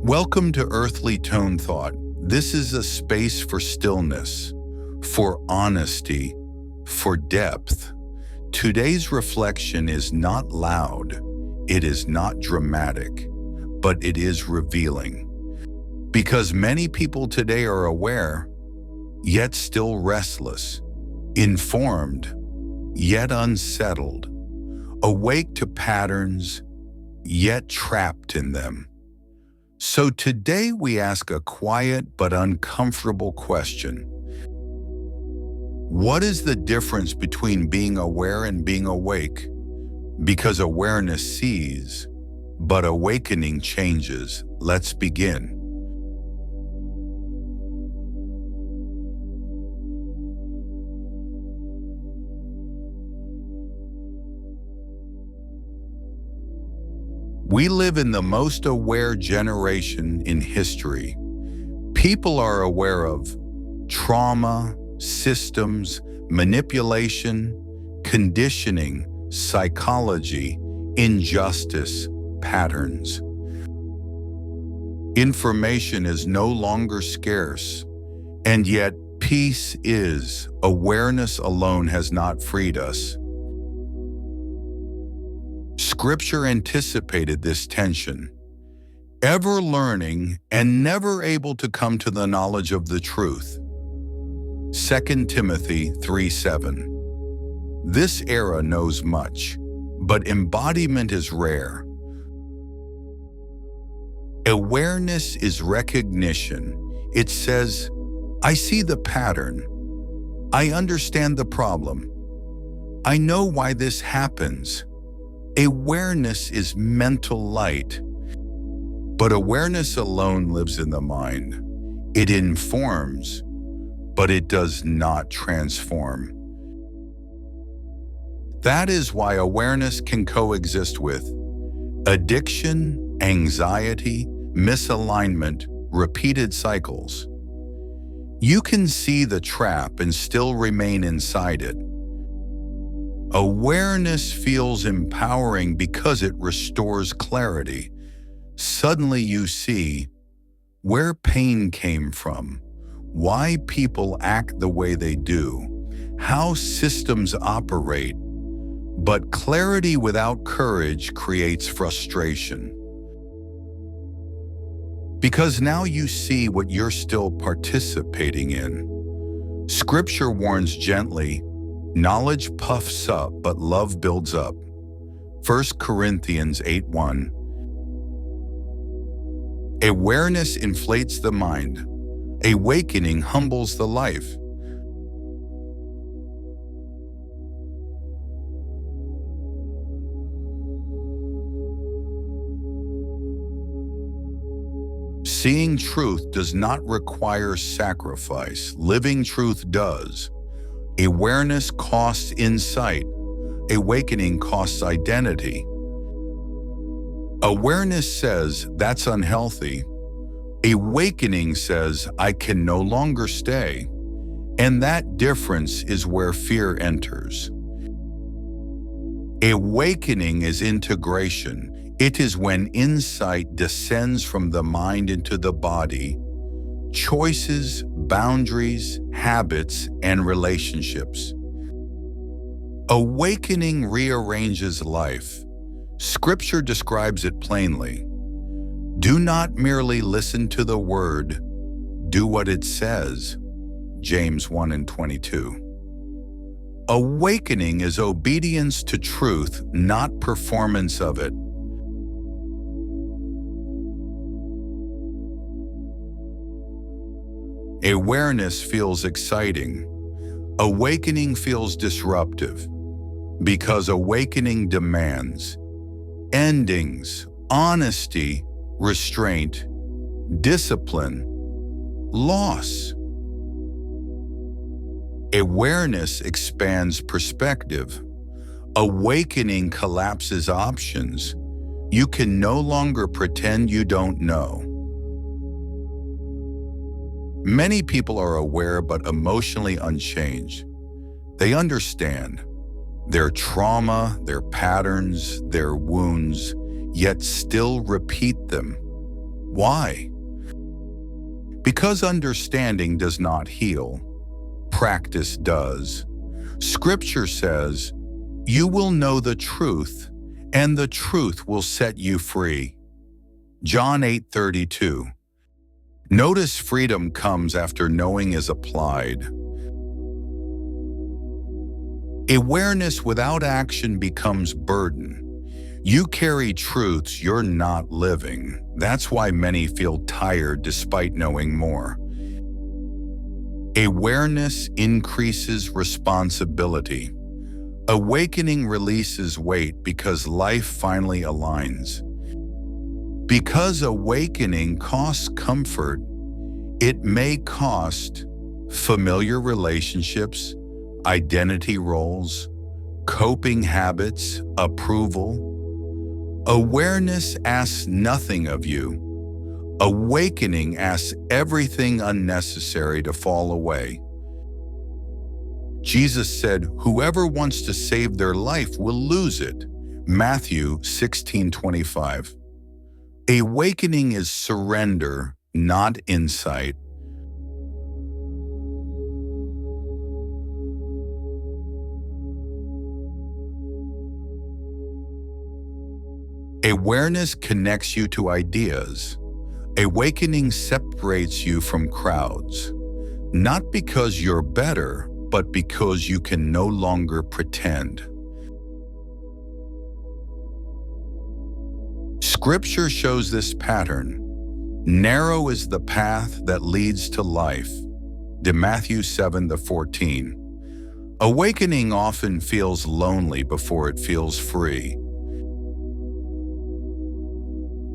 Welcome to Earthly Tone Thought. This is a space for stillness, for honesty, for depth. Today's reflection is not loud, it is not dramatic, but it is revealing. Because many people today are aware, yet still restless, informed, yet unsettled, awake to patterns, yet trapped in them. So today we ask a quiet but uncomfortable question. What is the difference between being aware and being awake? Because awareness sees, but awakening changes. Let's begin. We live in the most aware generation in history. People are aware of trauma, systems, manipulation, conditioning, psychology, injustice, patterns. Information is no longer scarce, and yet peace is. Awareness alone has not freed us. Scripture anticipated this tension, ever learning and never able to come to the knowledge of the truth. 2 Timothy 3:7. This era knows much, but embodiment is rare. Awareness is recognition. It says, I see the pattern. I understand the problem. I know why this happens. Awareness is mental light, but awareness alone lives in the mind. It informs, but it does not transform. That is why awareness can coexist with addiction, anxiety, misalignment, repeated cycles. You can see the trap and still remain inside it. Awareness feels empowering because it restores clarity. Suddenly you see where pain came from, why people act the way they do, how systems operate. But clarity without courage creates frustration. Because now you see what you're still participating in. Scripture warns gently, knowledge puffs up, but love builds up. 1 Corinthians 8:1. Awareness inflates the mind. Awakening humbles the life. Seeing truth does not require sacrifice. Living truth does. Awareness costs insight. Awakening costs identity. Awareness says, that's unhealthy. Awakening says, I can no longer stay. And that difference is where fear enters. Awakening is integration. It is when insight descends from the mind into the body. Choices, boundaries, habits, and relationships. Awakening rearranges life. Scripture describes it plainly. Do not merely listen to the word, do what it says. James 1:22. Awakening is obedience to truth, not performance of it. Awareness feels exciting. Awakening feels disruptive. Because awakening demands endings, honesty, restraint, discipline, loss. Awareness expands perspective. Awakening collapses options. You can no longer pretend you don't know. Many people are aware but emotionally unchanged. They understand their trauma, their patterns, their wounds, yet still repeat them. Why? Because understanding does not heal. Practice does. Scripture says, "You will know the truth, and the truth will set you free." John 8:32. Notice freedom comes after knowing is applied. Awareness without action becomes burden. You carry truths you're not living. That's why many feel tired despite knowing more. Awareness increases responsibility. Awakening releases weight because life finally aligns. Because awakening costs comfort, it may cost familiar relationships, identity roles, coping habits, approval. Awareness asks nothing of you. Awakening asks everything unnecessary to fall away. Jesus said, "Whoever wants to save their life will lose it." Matthew 16:25. Awakening is surrender, not insight. Awareness connects you to ideas. Awakening separates you from crowds, not because you're better, but because you can no longer pretend. Scripture shows this pattern. Narrow is the path that leads to life. Matthew 7:14. Awakening often feels lonely before it feels free.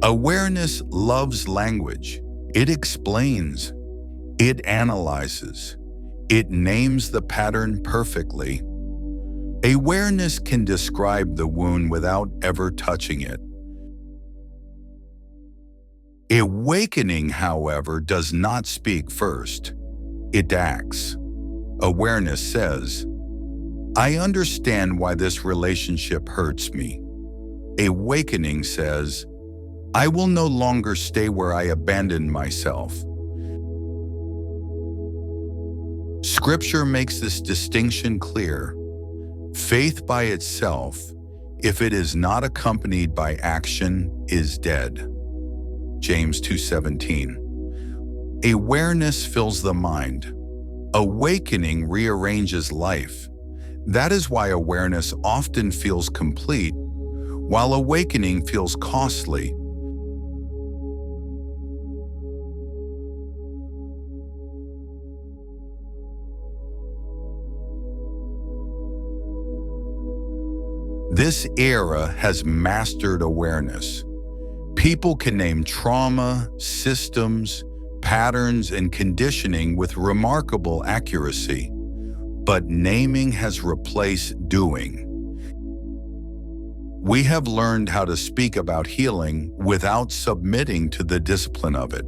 Awareness loves language. It explains. It analyzes. It names the pattern perfectly. Awareness can describe the wound without ever touching it. Awakening, however, does not speak first. It acts. Awareness says, "I understand why this relationship hurts me." Awakening says, "I will no longer stay where I abandoned myself." Scripture makes this distinction clear. Faith by itself, if it is not accompanied by action, is dead. James 2:17. Awareness fills the mind. Awakening rearranges life. That is why awareness often feels complete, while awakening feels costly. This era has mastered awareness. People can name trauma, systems, patterns, and conditioning with remarkable accuracy, but naming has replaced doing. We have learned how to speak about healing without submitting to the discipline of it.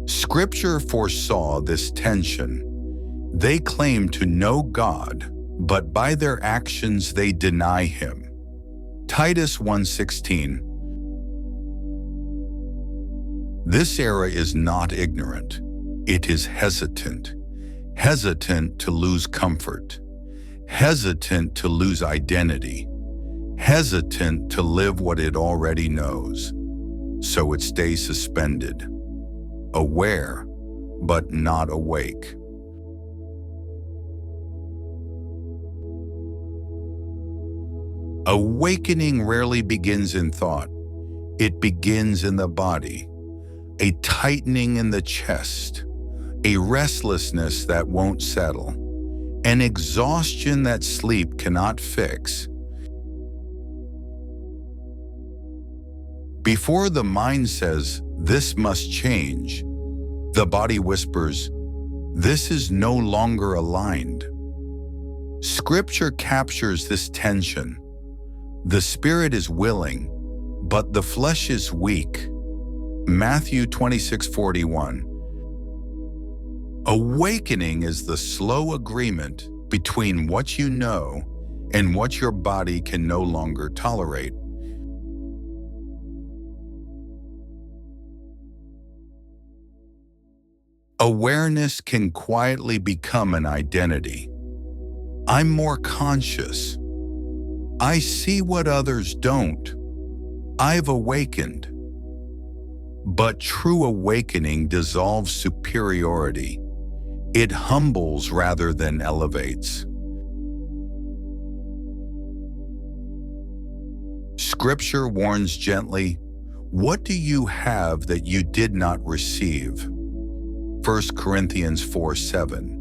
Scripture foresaw this tension. They claim to know God, but by their actions they deny Him. Titus 1:16. This era is not ignorant. It is hesitant. Hesitant to lose comfort. Hesitant to lose identity. Hesitant to live what it already knows. So it stays suspended. Aware, but not awake. Awakening rarely begins in thought. It begins in the body. A tightening in the chest. A restlessness that won't settle. An exhaustion that sleep cannot fix. Before the mind says, "This must change," the body whispers, "This is no longer aligned." Scripture captures this tension. The spirit is willing, but the flesh is weak. Matthew 26:41. Awakening is the slow agreement between what you know and what your body can no longer tolerate. Awareness can quietly become an identity. I'm more conscious. I see what others don't. I've awakened. But true awakening dissolves superiority. It humbles rather than elevates. Scripture warns gently, "What do you have that you did not receive?" 1 Corinthians 4:7.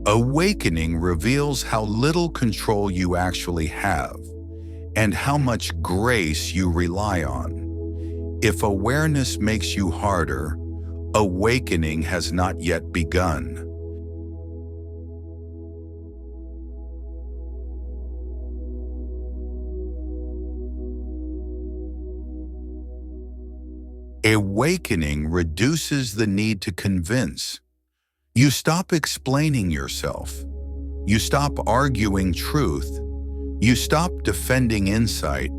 Awakening reveals how little control you actually have and how much grace you rely on. If awareness makes you harder, awakening has not yet begun. Awakening reduces the need to convince. You stop explaining yourself. You stop arguing truth. You stop defending insight,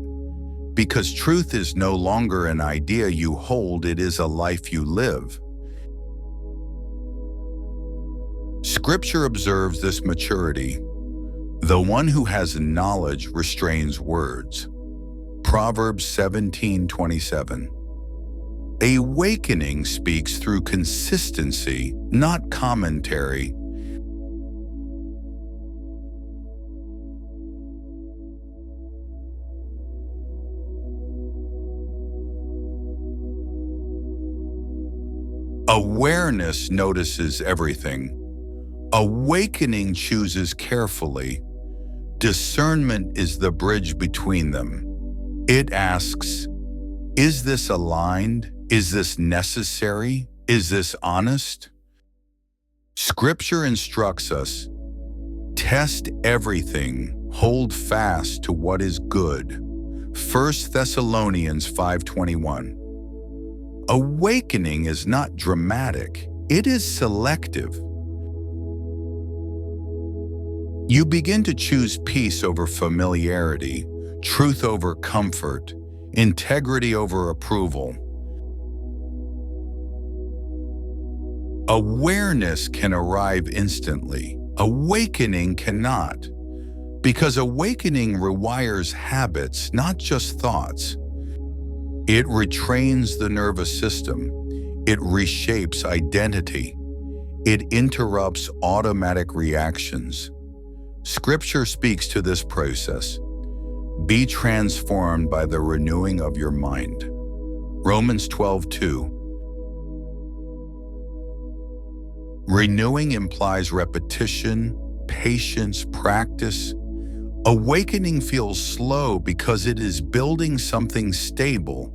because truth is no longer an idea you hold, it is a life you live. Scripture observes this maturity. The one who has knowledge restrains words. Proverbs 17:27. Awakening speaks through consistency, not commentary. Awareness notices everything. Awakening chooses carefully. Discernment is the bridge between them. It asks, is this aligned? Is this necessary? Is this honest? Scripture instructs us, test everything, hold fast to what is good. 1 Thessalonians 5:21. Awakening is not dramatic, it is selective. You begin to choose peace over familiarity, truth over comfort, integrity over approval. Awareness can arrive instantly. Awakening cannot, because awakening rewires habits, not just thoughts. It retrains the nervous system. It reshapes identity. It interrupts automatic reactions. Scripture speaks to this process. Be transformed by the renewing of your mind. Romans 12:2. Renewing implies repetition, patience, practice. Awakening feels slow because it is building something stable.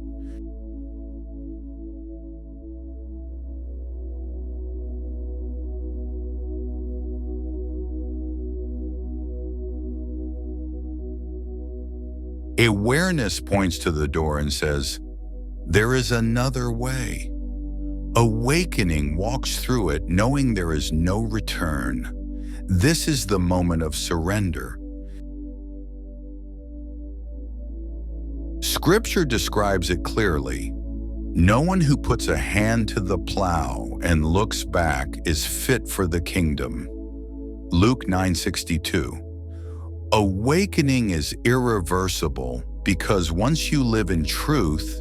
Awareness points to the door and says, there is another way. Awakening walks through it knowing there is no return. This is the moment of surrender. Scripture describes it clearly. No one who puts a hand to the plow and looks back is fit for the kingdom. Luke 9:62. Awakening is irreversible because once you live in truth,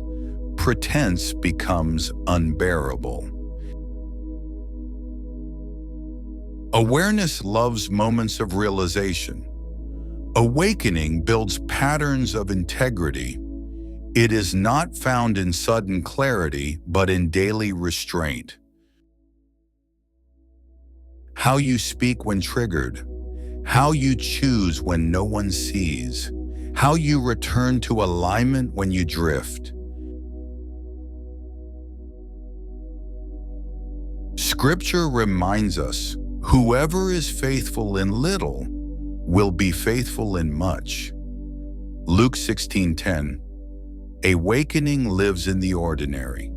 pretense becomes unbearable. Awareness loves moments of realization. Awakening builds patterns of integrity. It is not found in sudden clarity, but in daily restraint. How you speak when triggered. How you choose when no one sees. How you return to alignment when you drift. Scripture reminds us, whoever is faithful in little will be faithful in much. Luke 16:10. Awakening lives in the ordinary.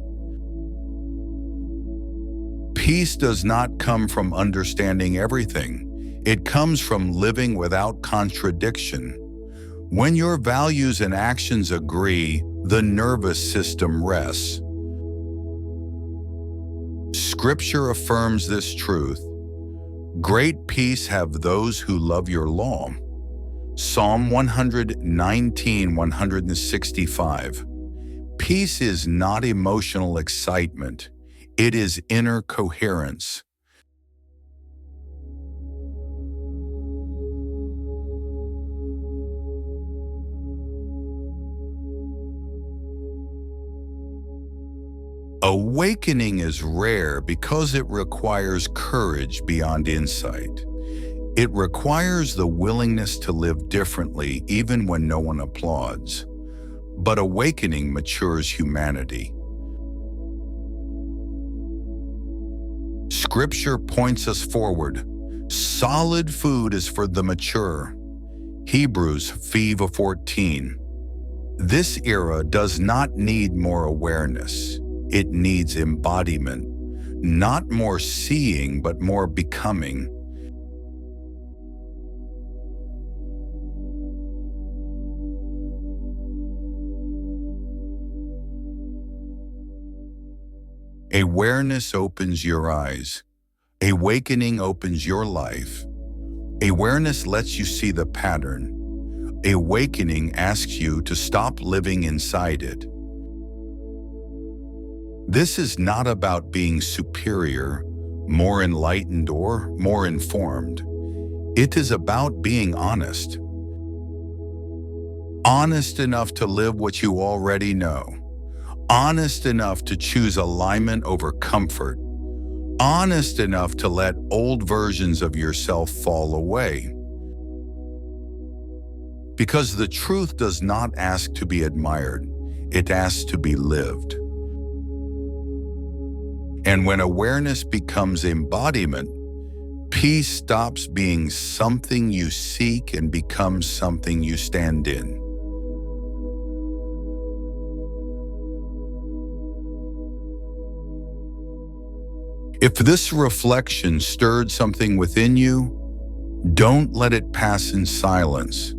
Peace does not come from understanding everything. It comes from living without contradiction. When your values and actions agree, the nervous system rests. Scripture affirms this truth. Great peace have those who love your law. Psalm 119:165. Peace is not emotional excitement. It is inner coherence. Awakening is rare because it requires courage beyond insight. It requires the willingness to live differently even when no one applauds. But awakening matures humanity. Scripture points us forward. Solid food is for the mature. Hebrews 5:14. This era does not need more awareness. It needs embodiment. Not more seeing, but more becoming. Awareness opens your eyes. Awakening opens your life. Awareness lets you see the pattern. Awakening asks you to stop living inside it. This is not about being superior, more enlightened, or more informed. It is about being honest. Honest enough to live what you already know. Honest enough to choose alignment over comfort. Honest enough to let old versions of yourself fall away. Because the truth does not ask to be admired, it asks to be lived. And when awareness becomes embodiment, peace stops being something you seek and becomes something you stand in. If this reflection stirred something within you, don't let it pass in silence.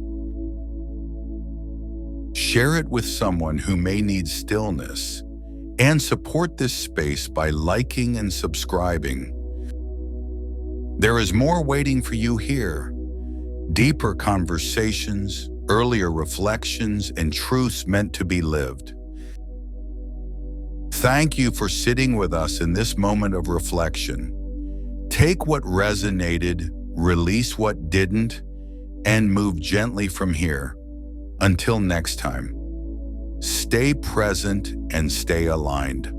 Share it with someone who may need stillness, and support this space by liking and subscribing. There is more waiting for you here. Deeper conversations, earlier reflections, and truths meant to be lived. Thank you for sitting with us in this moment of reflection. Take what resonated, release what didn't, and move gently from here. Until next time, stay present and stay aligned.